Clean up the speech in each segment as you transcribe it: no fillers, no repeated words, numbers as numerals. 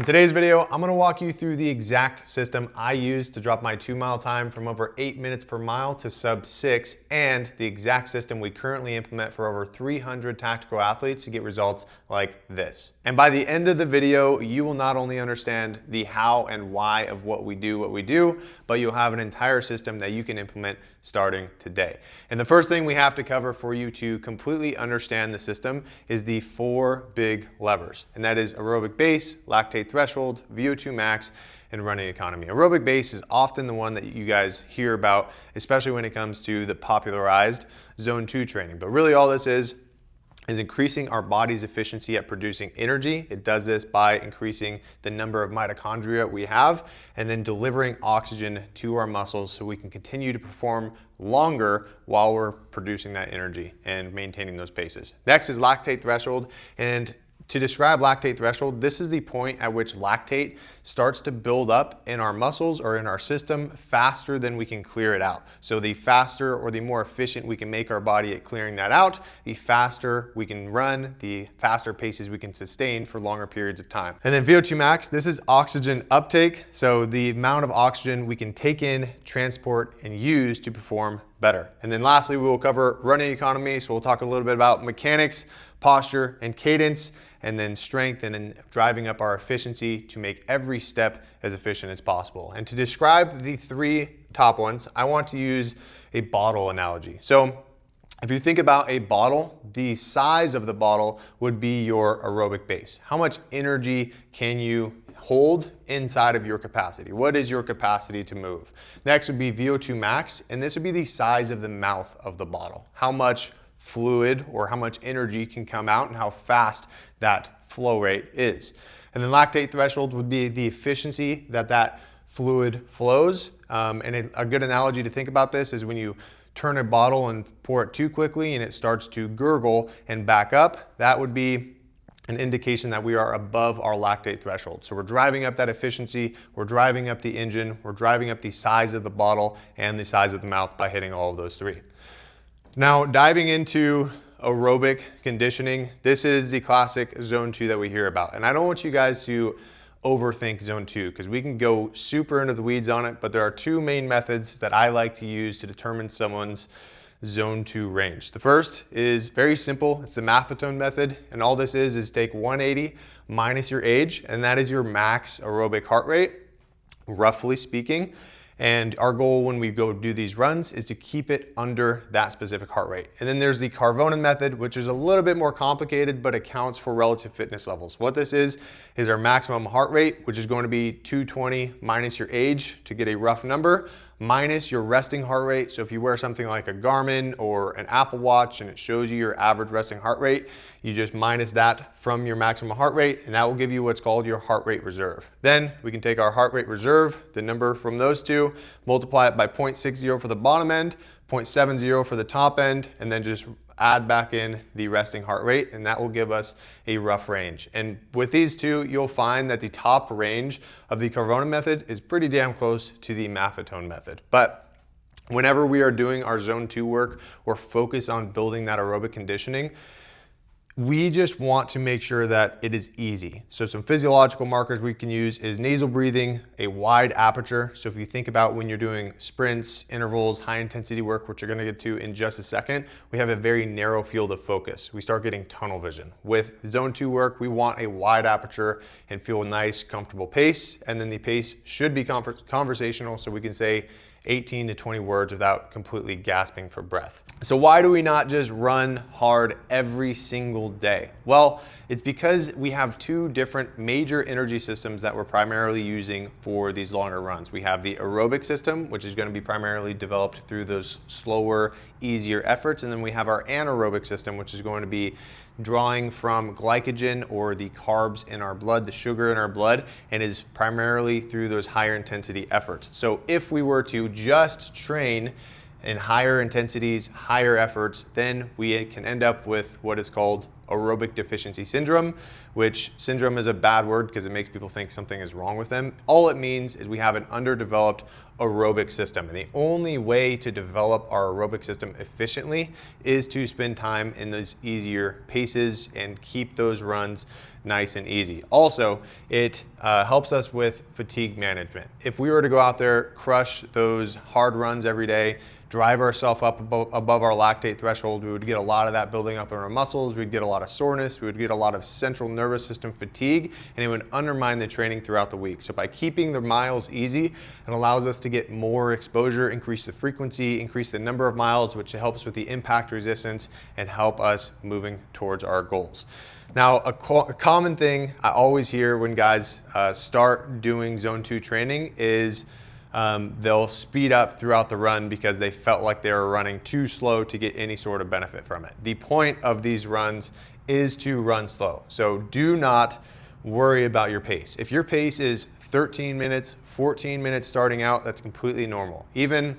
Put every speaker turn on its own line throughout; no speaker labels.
In today's video, I'm gonna walk you through the exact system I use to drop my 2-mile time from over 8 minutes per mile to sub 6, and the exact system we currently implement for over 300 tactical athletes to get results like this. And by the end of the video, you will not only understand the how and why of what we do, but you'll have an entire system that you can implement starting today. And the first thing we have to cover for you to completely understand the system is the 4 big levers, and that is aerobic base, lactate threshold, VO2 max, and running economy. Aerobic base is often the one that you guys hear about, especially when it comes to the popularized zone 2 training. But really all this is increasing our body's efficiency at producing energy. It does this by increasing the number of mitochondria we have and then delivering oxygen to our muscles so we can continue to perform longer while we're producing that energy and maintaining those paces. Next is lactate threshold, and to describe lactate threshold, this is the point at which lactate starts to build up in our muscles or in our system faster than we can clear it out. So the faster or the more efficient we can make our body at clearing that out, the faster we can run, the faster paces we can sustain for longer periods of time. And then VO2 max, this is oxygen uptake. So the amount of oxygen we can take in, transport, and use to perform better. And then lastly, we will cover running economy. So we'll talk a little bit about mechanics, posture, and cadence, and then strength, and then driving up our efficiency to make every step as efficient as possible. And to describe the 3 top ones, I want to use a bottle analogy. So if you think about a bottle, the size of the bottle would be your aerobic base. How much energy can you hold inside of your capacity? What is your capacity to move? Next would be VO2 max, and this would be the size of the mouth of the bottle. How much fluid or how much energy can come out and how fast that flow rate is. And then lactate threshold would be the efficiency that fluid flows. And a good analogy to think about this is when you turn a bottle and pour it too quickly and it starts to gurgle and back up, that would be an indication that we are above our lactate threshold. So we're driving up that efficiency, we're driving up the engine, we're driving up the size of the bottle and the size of the mouth by hitting all of those 3. Now, diving into aerobic conditioning, this is the classic zone 2 that we hear about. And I don't want you guys to overthink zone 2 because we can go super into the weeds on it, but there are 2 main methods that I like to use to determine someone's zone 2 range. The first is very simple. It's the maffetone method. And all this is take 180 minus your age, and that is your max aerobic heart rate, roughly speaking. And our goal when we go do these runs is to keep it under that specific heart rate. And then there's the Carvona method, which is a little bit more complicated, but accounts for relative fitness levels. What this is our maximum heart rate, which is going to be 220 minus your age to get a rough number, minus your resting heart rate. So if you wear something like a Garmin or an Apple Watch and it shows you your average resting heart rate, you just minus that from your maximum heart rate, and that will give you what's called your heart rate reserve. Then we can take our heart rate reserve, the number from those 2, multiply it by 0.60 for the bottom end, 0.70 for the top end, and then just add back in the resting heart rate, and that will give us a rough range. And with these 2, you'll find that the top range of the Carvona method is pretty damn close to the maffetone method. But whenever we are doing our zone 2 work or focus on building that aerobic conditioning, we just want to make sure that it is easy. So some physiological markers we can use is nasal breathing, a wide aperture. So if you think about when you're doing sprints, intervals, high intensity work, which you're gonna get to in just a second, we have a very narrow field of focus. We start getting tunnel vision. With zone 2 work, we want a wide aperture and feel a nice, comfortable pace. And then the pace should be conversational, so we can say 18 to 20 words without completely gasping for breath. So why do we not just run hard every single day? Well, it's because we have 2 different major energy systems that we're primarily using for these longer runs. We have the aerobic system, which is going to be primarily developed through those slower, easier efforts. And then we have our anaerobic system, which is going to be drawing from glycogen or the carbs in our blood, the sugar in our blood, and is primarily through those higher intensity efforts. So if we were to just train in higher intensities, higher efforts, then we can end up with what is called aerobic deficiency syndrome, which syndrome is a bad word because it makes people think something is wrong with them. All it means is we have an underdeveloped aerobic system. And the only way to develop our aerobic system efficiently is to spend time in those easier paces and keep those runs nice and easy. Also, it helps us with fatigue management. If we were to go out there, crush those hard runs every day, drive ourselves up above our lactate threshold, we would get a lot of that building up in our muscles, we'd get a lot of soreness, we would get a lot of central nervous system fatigue, and it would undermine the training throughout the week. So by keeping the miles easy, it allows us to get more exposure, increase the frequency, increase the number of miles, which helps with the impact resistance and help us moving towards our goals. Now, a common thing I always hear when guys start doing zone 2 training is they'll speed up throughout the run because they felt like they were running too slow to get any sort of benefit from it. The point of these runs is to run slow. So do not worry about your pace. If your pace is 13 minutes, 14 minutes starting out, that's completely normal. Even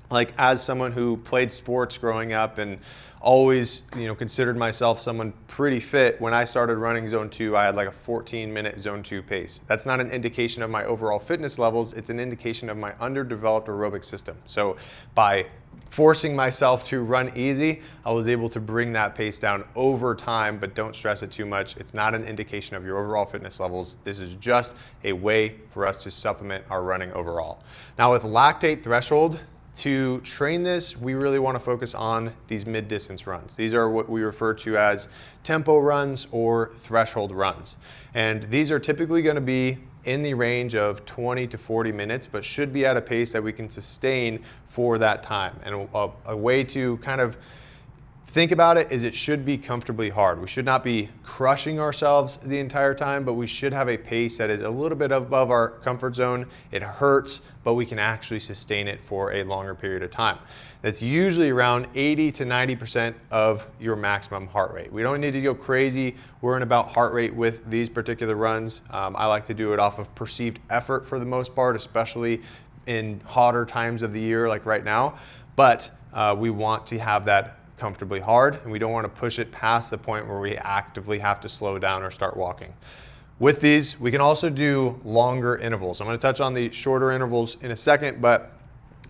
like as someone who played sports growing up and always, considered myself someone pretty fit, when I started running zone 2, I had like a 14-minute zone 2 pace. That's not an indication of my overall fitness levels, it's an indication of my underdeveloped aerobic system. So by forcing myself to run easy, I was able to bring that pace down over time, but don't stress it too much. It's not an indication of your overall fitness levels. This is just a way for us to supplement our running overall. Now with lactate threshold, to train this, we really want to focus on these mid-distance runs. These are what we refer to as tempo runs or threshold runs. And these are typically going to be in the range of 20 to 40 minutes, but should be at a pace that we can sustain for that time. And a way to kind of think about it is it should be comfortably hard. We should not be crushing ourselves the entire time, but we should have a pace that is a little bit above our comfort zone. It hurts, but we can actually sustain it for a longer period of time. That's usually around 80 to 90% of your maximum heart rate. We don't need to go crazy worrying about heart rate with these particular runs. I like to do it off of perceived effort for the most part, especially in hotter times of the year like right now. But we want to have that comfortably hard, and we don't want to push it past the point where we actively have to slow down or start walking. With these, we can also do longer intervals. I'm going to touch on the shorter intervals in a second, but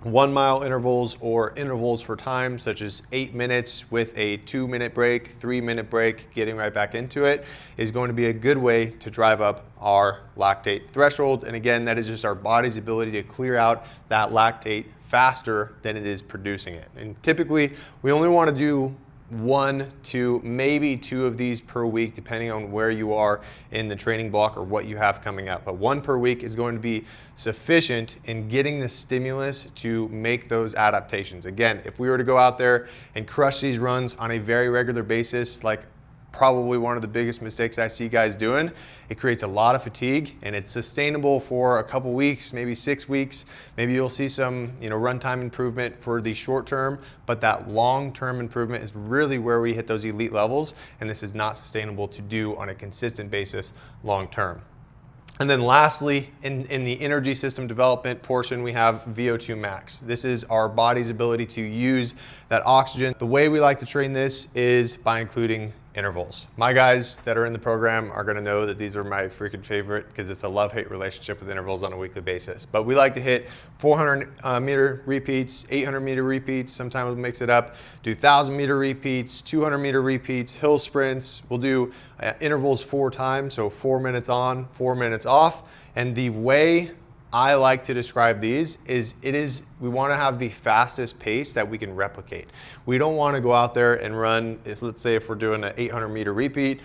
1 mile intervals or intervals for time, such as 8 minutes with a 2-minute break, 3-minute break, getting right back into it, is going to be a good way to drive up our lactate threshold. And again, that is just our body's ability to clear out that lactate faster than it is producing it. And typically, we only want to do 1 to maybe 2 of these per week, depending on where you are in the training block or what you have coming up. But 1 per week is going to be sufficient in getting the stimulus to make those adaptations. Again, if we were to go out there and crush these runs on a very regular basis, like probably one of the biggest mistakes I see guys doing, it creates a lot of fatigue, and it's sustainable for a couple weeks, maybe 6 weeks. Maybe you'll see some run time improvement for the short term, but that long-term improvement is really where we hit those elite levels, and this is not sustainable to do on a consistent basis long term. And then lastly, in the energy system development portion, we have VO2 max. This is our body's ability to use that oxygen. The way we like to train this is by including intervals. My guys that are in the program are going to know that these are my freaking favorite because it's a love-hate relationship with intervals on a weekly basis. But we like to hit 400 meter repeats, 800 meter repeats, sometimes we'll mix it up, do 1,000 meter repeats, 200 meter repeats, hill sprints. We'll do intervals 4 times, so 4 minutes on, 4 minutes off. And the way I like to describe these is we want to have the fastest pace that we can replicate. We don't want to go out there and run, let's say if we're doing an 800 meter repeat,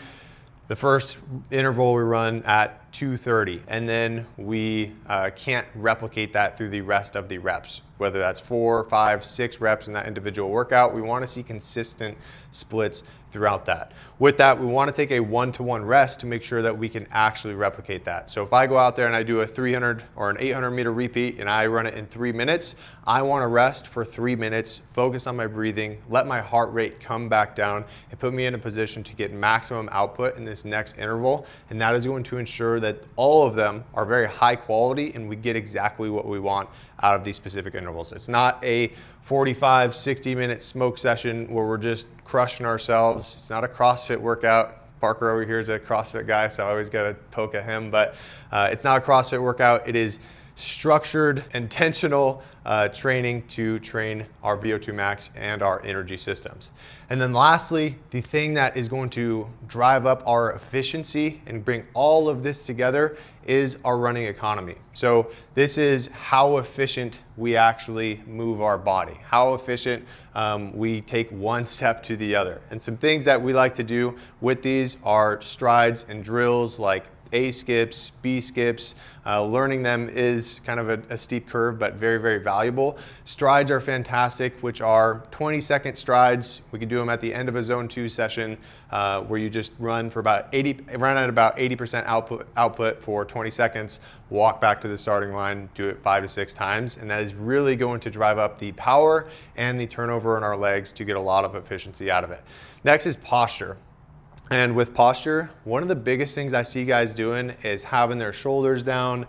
the first interval we run at 2:30, and then we can't replicate that through the rest of the reps, whether that's 4, 5, 6 reps in that individual workout. We want to see consistent splits throughout that. With that, we want to take a 1-to-1 rest to make sure that we can actually replicate that. So if I go out there and I do a 300 or an 800 meter repeat and I run it in 3 minutes, I want to rest for 3 minutes, focus on my breathing, let my heart rate come back down, and put me in a position to get maximum output in this next interval. And that is going to ensure that all of them are very high quality and we get exactly what we want out of these specific intervals. It's not a 45, 60-minute smoke session where we're just crushing ourselves. It's not a CrossFit workout. Parker over here is a CrossFit guy, so I always got to poke at him, but it's not a CrossFit workout. It is structured, intentional training to train our VO2 max and our energy systems. And then lastly, the thing that is going to drive up our efficiency and bring all of this together is our running economy. So this is how efficient we actually move our body, how efficient we take one step to the other. And some things that we like to do with these are strides and drills like A skips, B skips. Learning them is kind of a steep curve, but very, very valuable. Strides are fantastic, which are 20-second strides. We can do them at the end of a zone 2 session where you just run at about 80% output for 20 seconds, walk back to the starting line, do it 5 to 6 times. And that is really going to drive up the power and the turnover in our legs to get a lot of efficiency out of it. Next is posture. And with posture, one of the biggest things I see guys doing is having their shoulders down,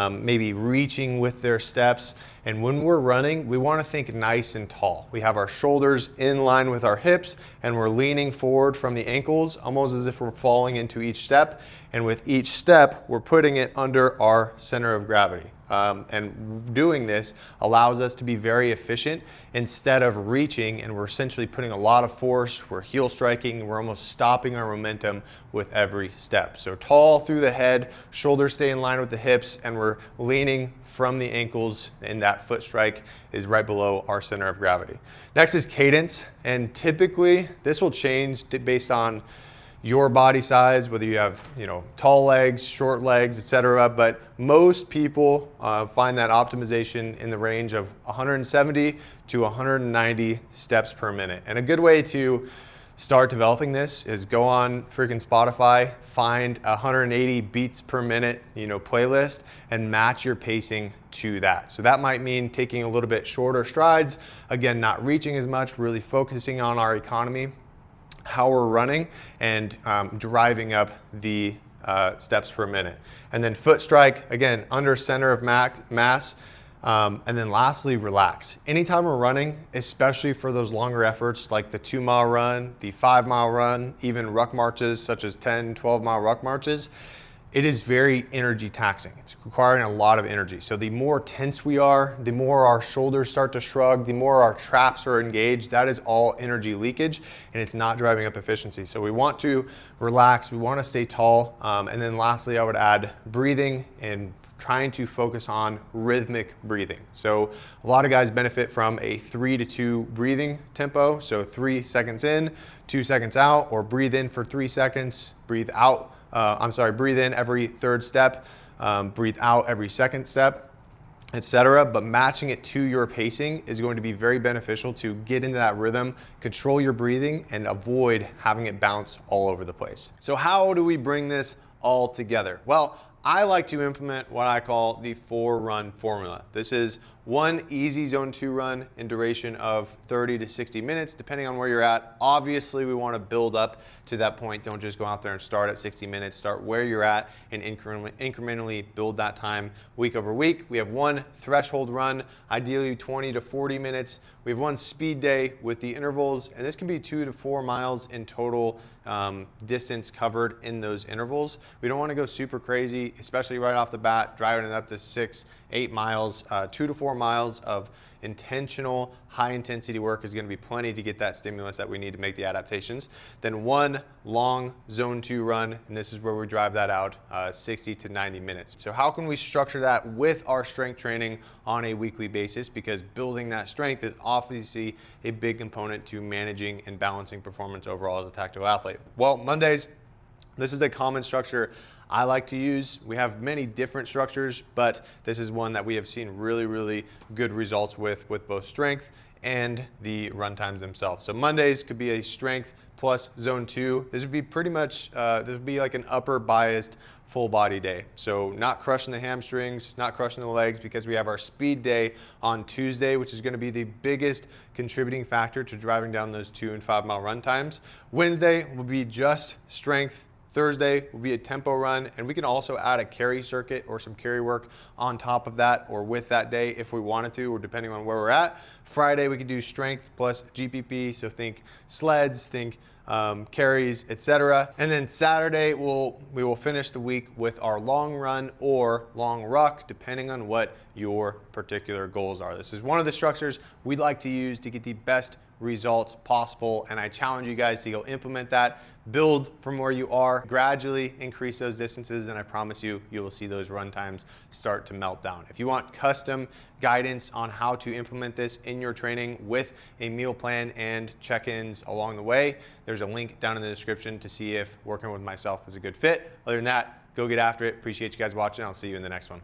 maybe reaching with their steps. And when we're running, we want to think nice and tall. We have our shoulders in line with our hips and we're leaning forward from the ankles, almost as if we're falling into each step. And with each step, we're putting it under our center of gravity. And doing this allows us to be very efficient instead of reaching, and we're essentially putting a lot of force, we're heel striking, we're almost stopping our momentum with every step. So tall through the head, shoulders stay in line with the hips, and we're leaning from the ankles, and that foot strike is right below our center of gravity. Next is cadence, and typically this will change based on your body size, whether you have tall legs, short legs, etc. But most people find that optimization in the range of 170 to 190 steps per minute. And a good way to start developing this is go on freaking Spotify, find a 180 beats per minute playlist, and match your pacing to that. So that might mean taking a little bit shorter strides, again, not reaching as much, really focusing on our economy, how we're running, and driving up the steps per minute. And then foot strike, again, under center of mass. And then lastly, relax. Anytime we're running, especially for those longer efforts like the 2-mile run, the 5-mile run, even ruck marches such as 10, 12-mile ruck marches, it is very energy taxing. It's requiring a lot of energy. So the more tense we are, the more our shoulders start to shrug, the more our traps are engaged. That is all energy leakage, and it's not driving up efficiency. So we want to relax, we want to stay tall. And then lastly, I would add breathing and trying to focus on rhythmic breathing. So a lot of guys benefit from a 3 to 2 breathing tempo. So 3 seconds in, 2 seconds out, or breathe in for 3 seconds, breathe in every third step, breathe out every second step, etc. But matching it to your pacing is going to be very beneficial to get into that rhythm, control your breathing, and avoid having it bounce all over the place. So how do we bring this all together? Well, I like to implement what I call the 4-run formula. This is one easy zone 2 run in duration of 30 to 60 minutes, depending on where you're at. Obviously, we want to build up to that point. Don't just go out there and start at 60 minutes. Start where you're at and incrementally build that time week over week. We have one threshold run, ideally 20 to 40 minutes. We have one speed day with the intervals, and this can be 2 to 4 miles in total distance covered in those intervals. We don't want to go super crazy, especially right off the bat, driving it up to 6, 8 miles. 2 to 4 miles of intentional high intensity work is going to be plenty to get that stimulus that we need to make the adaptations. Then one long zone 2 run, and this is where we drive that out 60 to 90 minutes. So how can we structure that with our strength training on a weekly basis? Because building that strength is obviously a big component to managing and balancing performance overall as a tactical athlete. Well, Mondays, this is a common structure I like to use. We have many different structures, but this is one that we have seen really, really good results with both strength and the run times themselves. So Mondays could be a strength plus zone 2. This would be pretty much, this would be like an upper biased full body day. So not crushing the hamstrings, not crushing the legs, because we have our speed day on Tuesday, which is going to be the biggest contributing factor to driving down those 2 and 5 mile run times. Wednesday will be just strength, Thursday will be a tempo run, and we can also add a carry circuit or some carry work on top of that or with that day if we wanted to, or depending on where we're at. Friday, we could do strength plus GPP, so think sleds, think carries, etc. And then Saturday, we will finish the week with our long run or long ruck, depending on what your particular goals are. This is one of the structures we'd like to use to get the best results possible, and I challenge you guys to go implement that, build from where you are, gradually increase those distances, and I promise you, you will see those run times start to melt down. If you want custom guidance on how to implement this in your training with a meal plan and check-ins along the way, there's a link down in the description to see if working with myself is a good fit. Other than that, go get after it. Appreciate you guys watching. I'll see you in the next one.